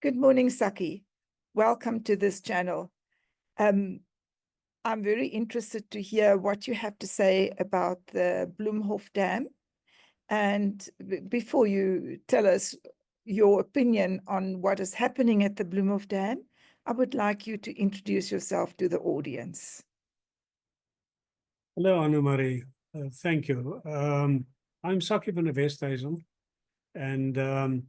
Good morning, Sakkie. Welcome to this channel. I'm very interested to hear what you have to say about the Bloemhof Dam. And before you tell us your opinion on what is happening at the Bloemhof Dam, I would like you to introduce yourself to the audience. Hello, Annemarie. Thank you. I'm Sakkie van Westhuizen, and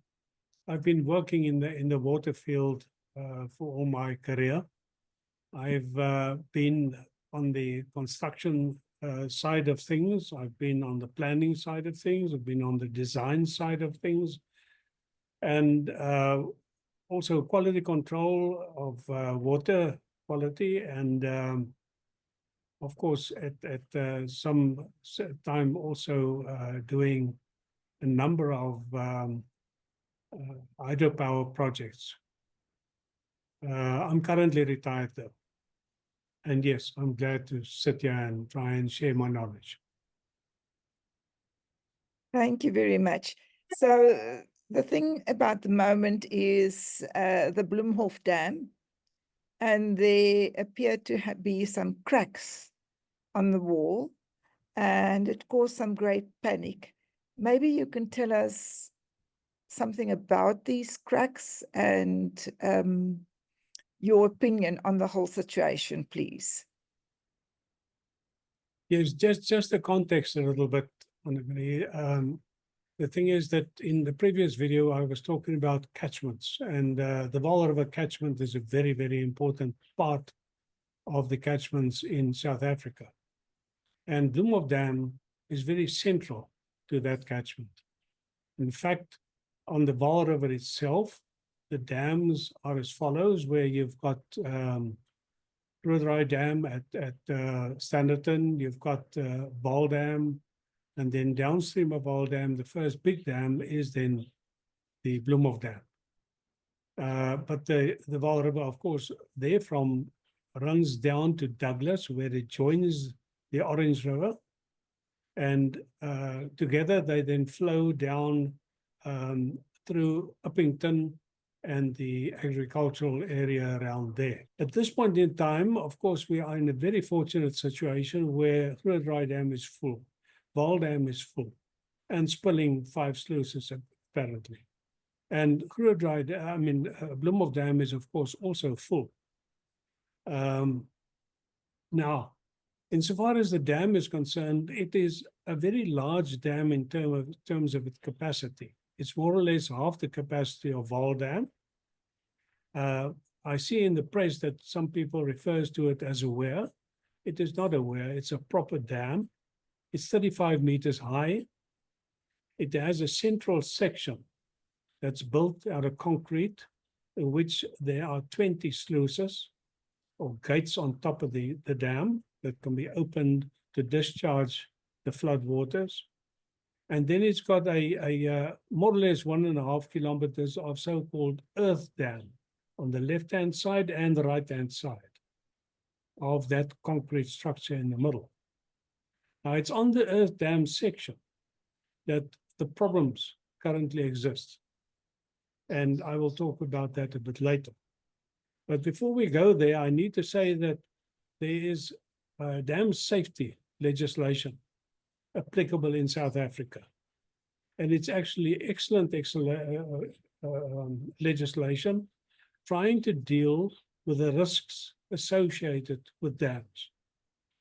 I've been working in the water field for all my career. I've been on the construction side of things. I've been on the planning side of things. I've been on the design side of things, and also quality control of water quality and of course, at some time also doing a number of hydropower projects. I'm currently retired though. And yes, I'm glad to sit here and try and share my knowledge. Thank you very much. So the thing about the moment is the Bloemhof Dam, and there appear to be some cracks on the wall, and it caused some great panic. Maybe you can tell us something about these cracks and your opinion on the whole situation, please. Yes, just the context a little bit. The thing is that in the previous video, I was talking about catchments, and the Vaal River catchment is a very, very important part of the catchments in South Africa. And Bloemhof Dam is very central to that catchment. In fact, on the Vaal River itself, the dams are as follows, where you've got Bloemhof Dam at Standerton, you've got Vaal Dam, and then downstream of Vaal Dam, the first big dam is then the Bloemhof Dam. But the Vaal River, of course, therefrom runs down to Douglas, where it joins the Orange River. And together they then flow down through Uppington and the agricultural area around there. At this point in time, of course, we are in a very fortunate situation where Bloemhof Dam is full, Vaal Dam is full, and spilling 5 sluices apparently. And Bloemhof Dam is, of course, also full. Now, insofar as the dam is concerned, it is a very large dam in terms of its capacity. It's more or less half the capacity of Vaal Dam. I see in the press that some people refers to it as a weir. It is not a weir, it's a proper dam. It's 35 meters high. It has a central section that's built out of concrete, in which there are 20 sluices or gates on top of the dam that can be opened to discharge the flood waters. And then it's got a more or less 1.5 kilometers of so-called earth dam on the left-hand side and the right-hand side of that concrete structure in the middle. Now, it's on the earth dam section that the problems currently exist. And I will talk about that a bit later. But before we go there, I need to say that there is dam safety legislation applicable in South Africa. And it's actually excellent legislation trying to deal with the risks associated with dams.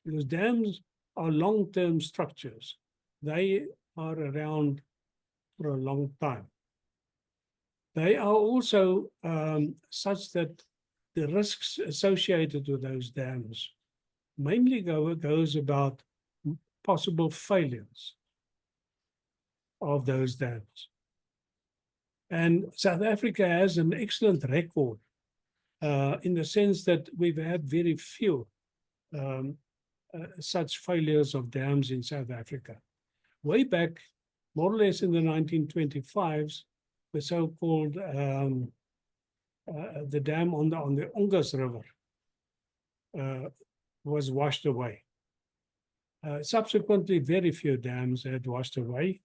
Because dams are long-term structures. They are around for a long time. They are also such that the risks associated with those dams mainly goes about possible failures of those dams. And South Africa has an excellent record in the sense that we've had very few such failures of dams in South Africa. Way back, more or less in the 1925s, the so-called the dam on the Ungas River was washed away. Subsequently, very few dams had washed away.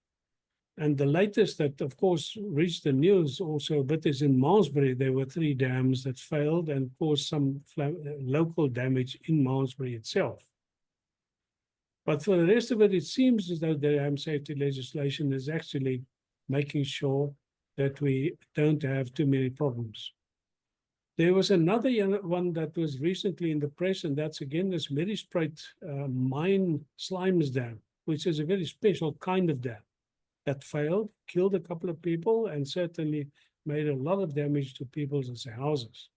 And the latest that, of course, reached the news also a bit is in Malmesbury. There were 3 dams that failed and caused some local damage in Malmesbury itself. But for the rest of it, it seems as though the dam safety legislation is actually making sure that we don't have too many problems. There was another one that was recently in the press, and that's again this Merriespruit mine slimes dam, which is a very special kind of dam that failed, killed a couple of people, and certainly made a lot of damage to people's houses.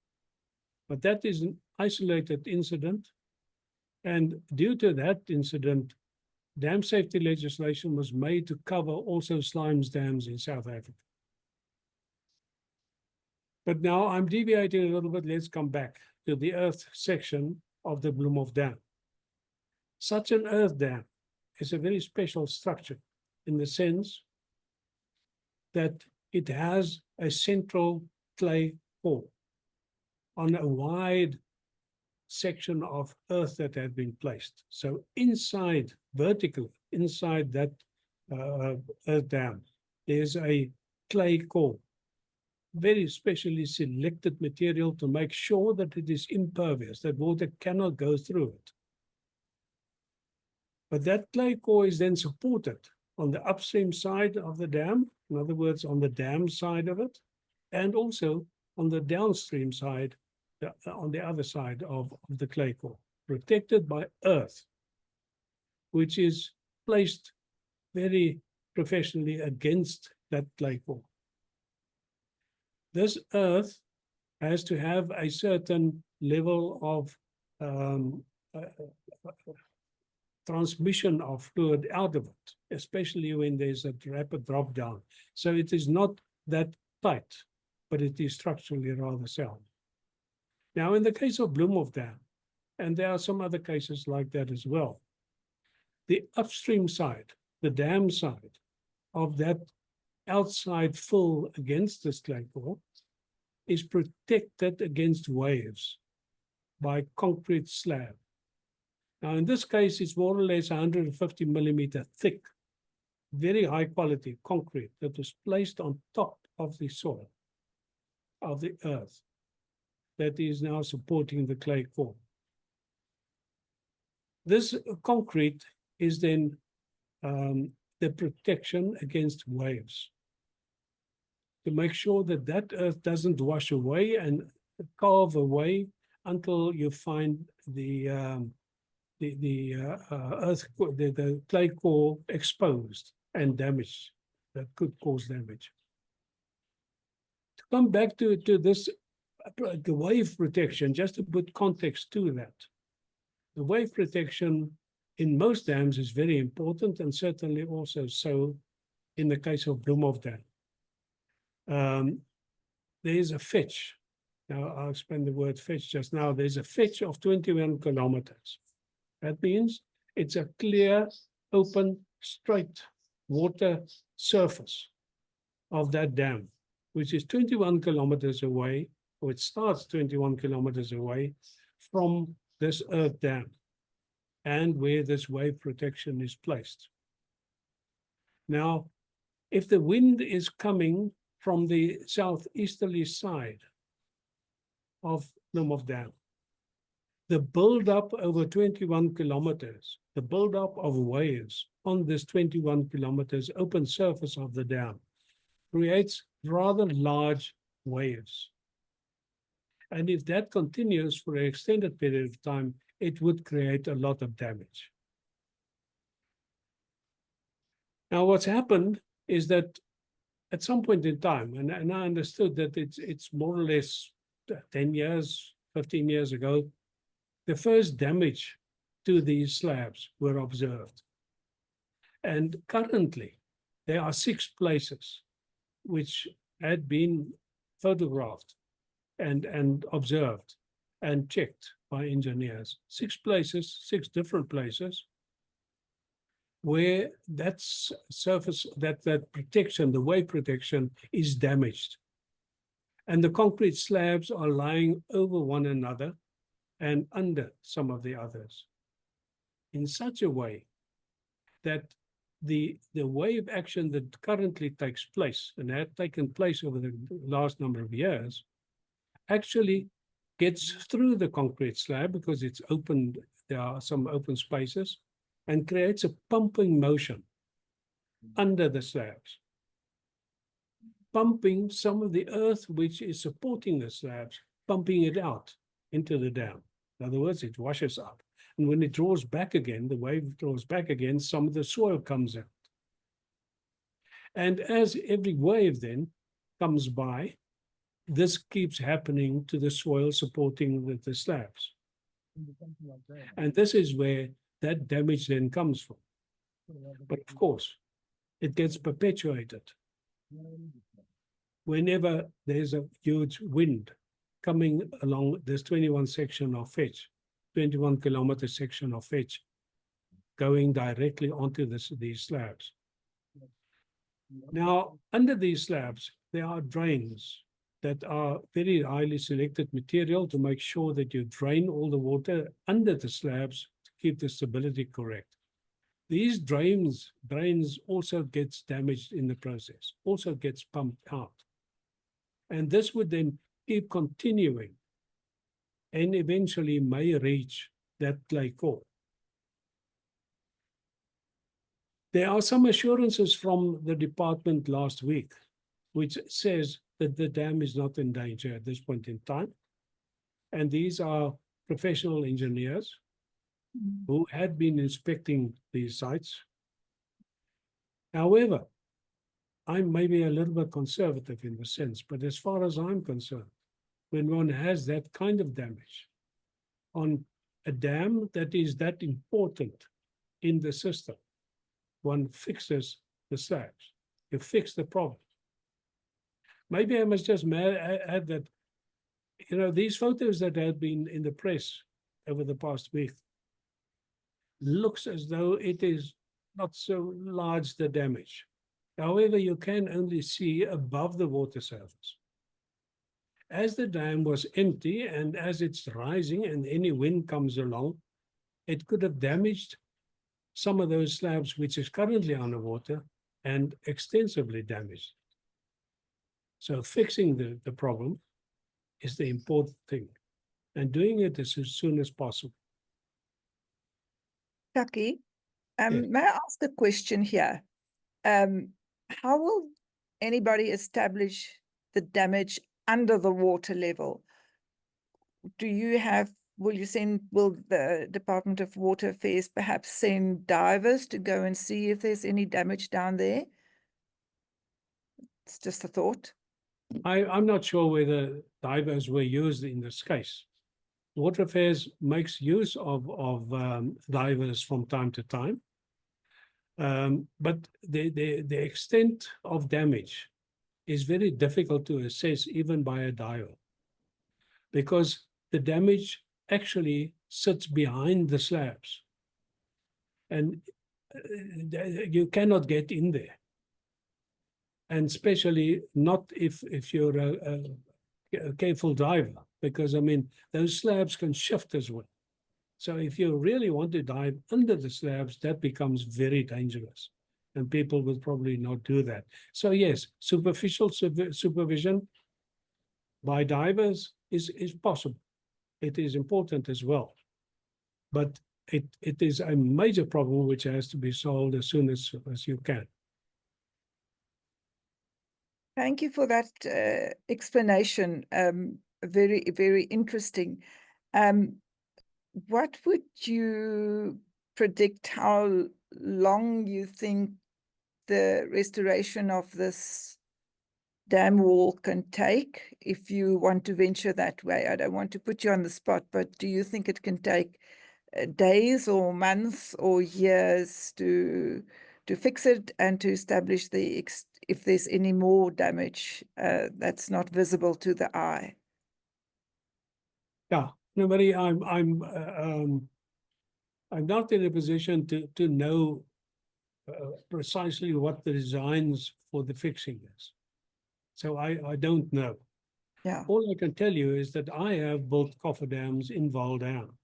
But that is an isolated incident. And due to that incident, dam safety legislation was made to cover also slimes dams in South Africa. But now I'm deviating a little bit. Let's come back to the earth section of the Bloemhof Dam. Such an earth dam is a very special structure in the sense that it has a central clay core on a wide section of earth that had been placed. So inside, vertically, inside that earth dam, there's a clay core, very specially selected material to make sure that it is impervious, that water cannot go through it. But that clay core is then supported on the upstream side of the dam, in other words, on the dam side of it, and also on the downstream side, on the other side of the clay core, protected by earth, which is placed very professionally against that clay core. This earth has to have a certain level of transmission of fluid out of it, especially when there's a rapid drop down. So it is not that tight, but it is structurally rather sound. Now, in the case of Bloemhof Dam, and there are some other cases like that as well, the upstream side, the dam side of that outside fill against this clay core is protected against waves by concrete slab. Now, in this case, it's more or less 150 millimeter thick, very high quality concrete that was placed on top of the soil, of the earth, that is now supporting the clay core. This concrete is then the protection against waves, to make sure that that earth doesn't wash away and carve away until you find the earth, the clay core exposed and damaged, that could cause damage. To come back to this, the wave protection, just to put context to that, the wave protection in most dams is very important, and certainly also so in the case of Bloemhof Dam. There is a fetch. Now, I'll explain the word fetch just now. There's a fetch of 21 kilometers. That means it's a clear, open, straight water surface of that dam, which is 21 kilometers away, or it starts 21 kilometers away from this earth dam and where this wave protection is placed. Now, if the wind is coming from the southeasterly side of Bloemhof Dam, the build-up over 21 kilometers, the build-up of waves on this 21 kilometers open surface of the dam creates rather large waves. And if that continues for an extended period of time, it would create a lot of damage. Now, what's happened is that at some point in time, and I understood that it's more or less 10 years, 15 years ago, the first damage to these slabs were observed. And currently, there are 6 places which had been photographed and observed and checked by engineers. 6 places, 6 different places, where that surface, that protection, the wave protection, is damaged. And the concrete slabs are lying over one another and under some of the others in such a way that the wave action that currently takes place and had taken place over the last number of years actually gets through the concrete slab because it's open, there are some open spaces, and creates a pumping motion under the slabs, pumping some of the earth which is supporting the slabs, pumping it out into the dam. In other words, it washes up. And when it draws back again, the wave draws back again, some of the soil comes out. And as every wave then comes by, this keeps happening to the soil supporting the slabs. And this is where that damage then comes from. But of course, it gets perpetuated. Whenever there's a huge wind coming along this 21 section of fetch, 21 kilometer section of fetch, going directly onto these slabs. Now, under these slabs, there are drains that are very highly selected material to make sure that you drain all the water under the slabs to keep the stability correct. These drains also gets damaged in the process, also gets pumped out. And this would then keep continuing and eventually may reach that clay core. There are some assurances from the department last week, which says that the dam is not in danger at this point in time. And these are professional engineers who had been inspecting these sites. However, I'm maybe a little bit conservative in the sense, but as far as I'm concerned, when one has that kind of damage on a dam that is that important in the system, one fixes the slabs. You fix the problem. Maybe I must just add that, you know, these photos that have been in the press over the past week looks as though it is not so large, the damage. However, you can only see above the water surface. As the dam was empty and as it's rising and any wind comes along, it could have damaged some of those slabs which is currently underwater and extensively damaged. So fixing the problem is the important thing and doing it as soon as possible. Sakkie, Yes. may I ask a question here? How will anybody establish the damage under the water level? Will the Department of Water Affairs perhaps send divers to go and see if there's any damage down there? It's just a thought. I'm not sure whether divers were used in this case. Water Affairs makes use of divers from time to time. But the extent of damage is very difficult to assess even by a diver, because the damage actually sits behind the slabs and you cannot get in there. And especially not if you're a careful diver, because I mean, those slabs can shift as well. So if you really want to dive under the slabs, that becomes very dangerous. And people will probably not do that. So yes, superficial supervision by divers is possible. It is important as well. But it is a major problem which has to be solved as soon as you can. Thank you for that explanation. Very, very interesting. What would you predict how long you think the restoration of this dam wall can take if you want to venture that way? I don't want to put you on the spot, but do you think it can take days or months or years to fix it and to establish if there's any more damage that's not visible to the eye? Yeah, nobody. I'm not in a position to know precisely what the designs for the fixing is. So I don't know. Yeah. All I can tell you is that I have built cofferdams in Val Dam,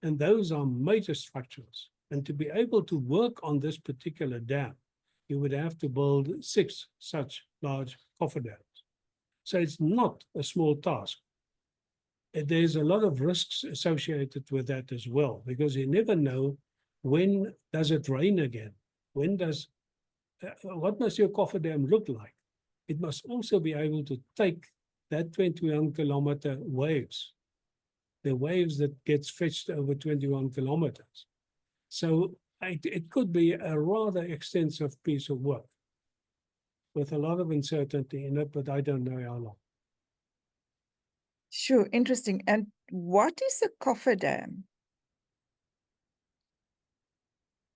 and those are major structures. And to be able to work on this particular dam, you would have to build 6 such large cofferdams. So it's not a small task. There's a lot of risks associated with that as well, because you never know, when does it rain again? When does, what must your cofferdam look like? It must also be able to take that 21-kilometer waves, the waves that gets fetched over 21 kilometers. So it could be a rather extensive piece of work with a lot of uncertainty in it, but I don't know how long. Sure, interesting. And what is a cofferdam?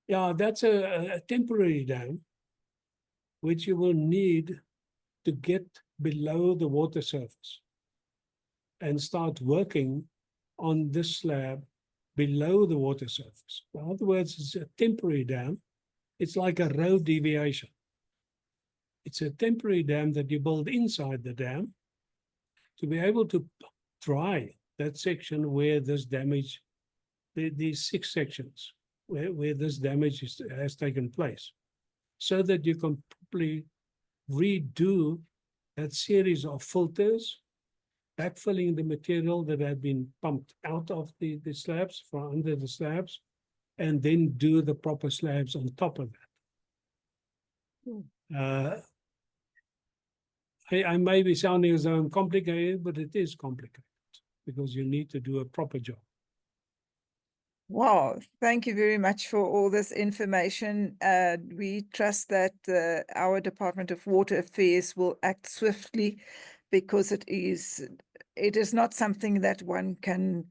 Yeah, that's a temporary dam, which you will need to get below the water surface and start working on this slab below the water surface. In other words, it's a temporary dam. It's like a road deviation. It's a temporary dam that you build inside the dam to be able to dry that section where this damage, these 6 sections, where this damage has taken place, so that you can properly redo that series of filters, backfilling the material that had been pumped out of the slabs, from under the slabs, and then do the proper slabs on top of that. I may be sounding as though I'm complicated, but it is complicated because you need to do a proper job. Wow, thank you very much for all this information. We trust that our Department of Water Affairs will act swiftly, because it is not something that one can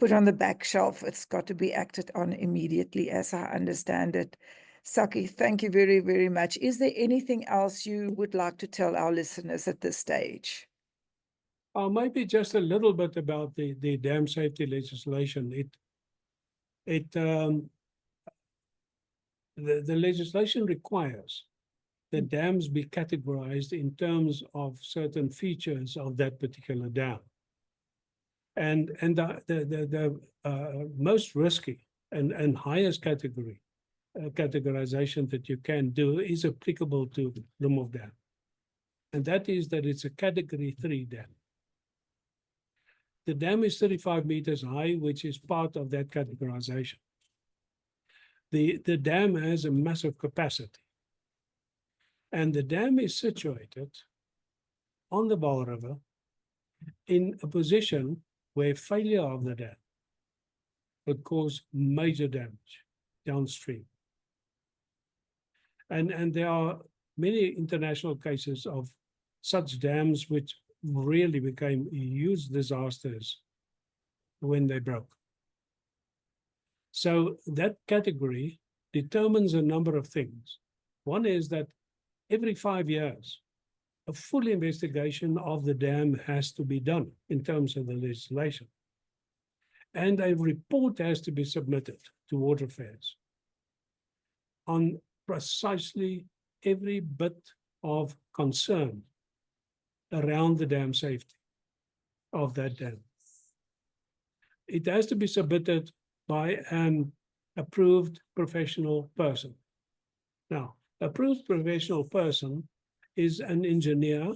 put on the back shelf. It's got to be acted on immediately, as I understand it. Sakkie, thank you very, very much. Is there anything else you would like to tell our listeners at this stage? Maybe just a little bit about the dam safety legislation. The legislation requires that dams be categorized in terms of certain features of that particular dam. And the most risky and highest categorization that you can do is applicable to Bloemhof Dam. And that is that it's a category 3 dam. The dam is 35 meters high, which is part of that categorization. The dam has a massive capacity. And the dam is situated on the Vaal River in a position where failure of the dam would cause major damage downstream. And there are many international cases of such dams which really became huge disasters when they broke. So that category determines a number of things. One is that every 5 years, a full investigation of the dam has to be done in terms of the legislation. And a report has to be submitted to Water Affairs on precisely every bit of concern around the dam safety of that dam. It has to be submitted by an approved professional person. Now, approved professional person is an engineer,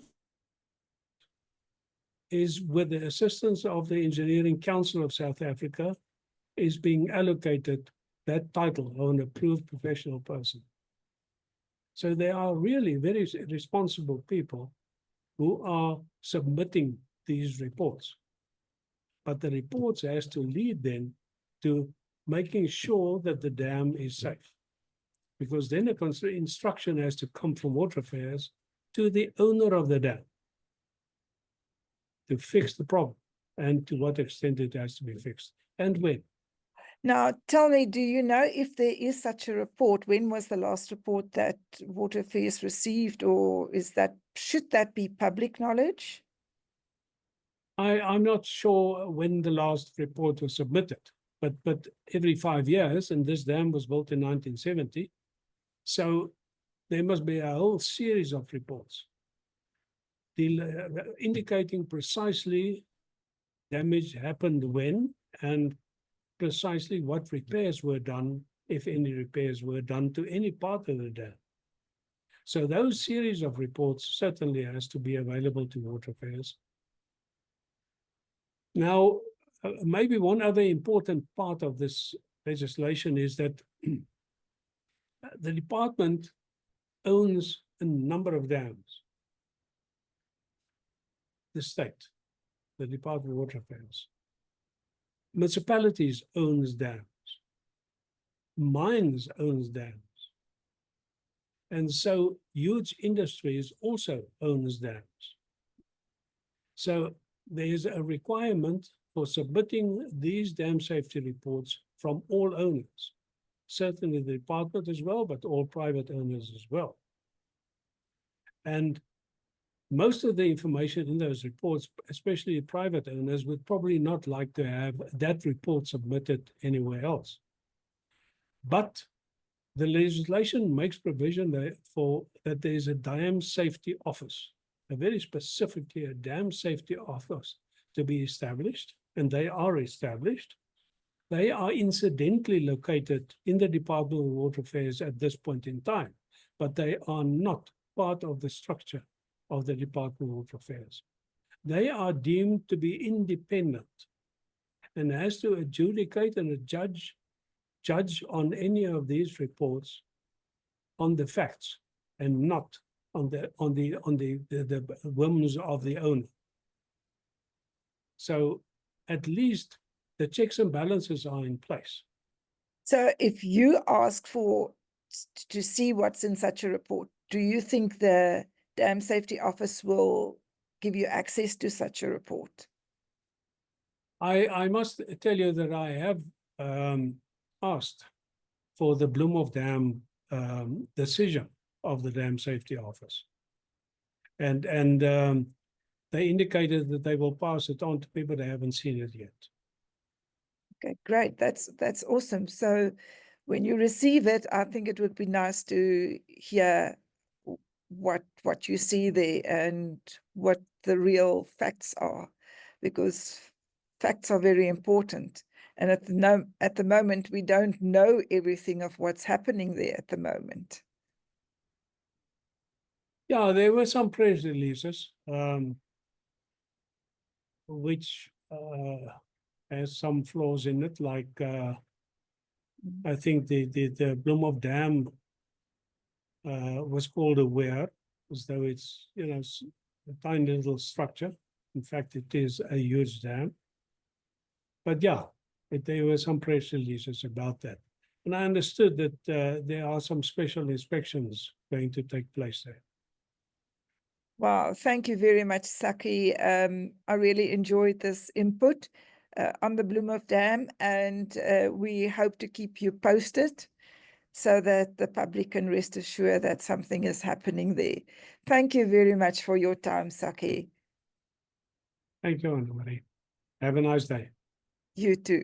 is with the assistance of the Engineering Council of South Africa, is being allocated that title of an approved professional person. So they are really very responsible people who are submitting these reports. But the reports has to lead then to making sure that the dam is safe. Because then a instruction has to come from Water Affairs to the owner of the dam to fix the problem, and to what extent it has to be fixed and when. Now, tell me, do you know if there is such a report? When was the last report that Water Affairs received, or should that be public knowledge? I'm not sure when the last report was submitted, but every 5 years, and this dam was built in 1970, so there must be a whole series of reports indicating precisely damage happened when, and precisely what repairs were done if any repairs were done to any part of the dam. So those series of reports certainly has to be available to Water Affairs. Now, maybe one other important part of this legislation is that the department owns a number of dams. The state, the Department of Water Affairs. Municipalities owns dams. Mines owns dams. And so huge industries also owns dams. So there is a requirement for submitting these dam safety reports from all owners. Certainly the department as well, but all private owners as well. And most of the information in those reports, especially private owners, would probably not like to have that report submitted anywhere else. But the legislation makes provision that there is a dam safety office, a very specifically a dam safety office to be established, and they are established. They are incidentally located in the Department of Water Affairs at this point in time, but they are not part of the structure of the Department of Water Affairs. They are deemed to be independent and has to adjudicate and judge on any of these reports on the facts and not on the whims of the owner. So at least the checks and balances are in place. So if you ask to see what's in such a report, do you think the Dam Safety Office will give you access to such a report? I must tell you that I have asked for the Bloemhof Dam decision of the Dam Safety Office. And they indicated that they will pass it on to people that haven't seen it yet. Okay, great. That's awesome. So when you receive it, I think it would be nice to hear what you see there and what the real facts are, because facts are very important. And at the moment, we don't know everything of what's happening there at the moment. Yeah, there were some press releases, which has some flaws in it, like I think the Bloemhof Dam was called a weir, as though it's, you know, a tiny little structure. In fact, it is a huge dam. But yeah, there were some press releases about that. And I understood that there are some special inspections going to take place there. Wow, thank you very much, Sakkie. I really enjoyed this input on the Bloemhof Dam, and we hope to keep you posted so that the public can rest assured that something is happening there. Thank you very much for your time, Sakkie. Thank you, Anne-Marie. Have a nice day. You too.